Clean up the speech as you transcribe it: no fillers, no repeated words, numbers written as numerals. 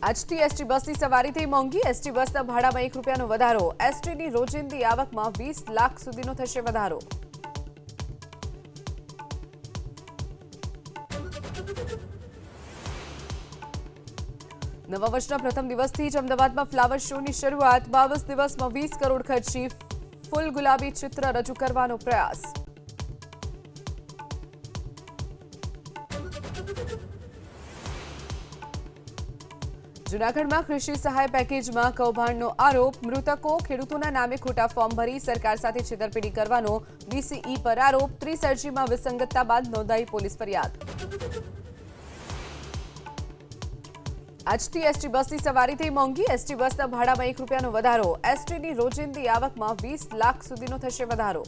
આજથી એસટી બસની સવારીથી મોંઘી એસટી બસના ભાડામાં ₹1નો વધારો એસટીની રોજિંદી આવકમાં 20 લાખ સુધીનો થશે વધારો નવા વર્ષના પ્રથમ દિવસથી જ અમદાવાદમાં ફ્લાવર શોની શરૂઆત 22 દિવસમાં 20 કરોડ ખર્ચી ફૂલ ગુલાબી ચિત્ર રજૂ કરવાનો પ્રયાસ જૂનાગઢમાં કૃષિ સહાય પેકેજમાં કૌભાંડનો આરોપ મૃતકો ખેડૂતોના નામે ખોટા ફોર્મ ભરી સરકાર સાથે છેતરપિંડી કરવાનો ડીસીઈ પર આરોપ ત્રિસર્જીમાં વિસંગતતા બાદ નોંધાઈ પોલીસ ફરિયાદ આજથી એસટી બસની સવારીથી મોંઘી એસટી બસના ભાડામાં ₹1નો વધારો એસટીની રોજિંદી આવકમાં 20 લાખ સુધીનો થશે વધારો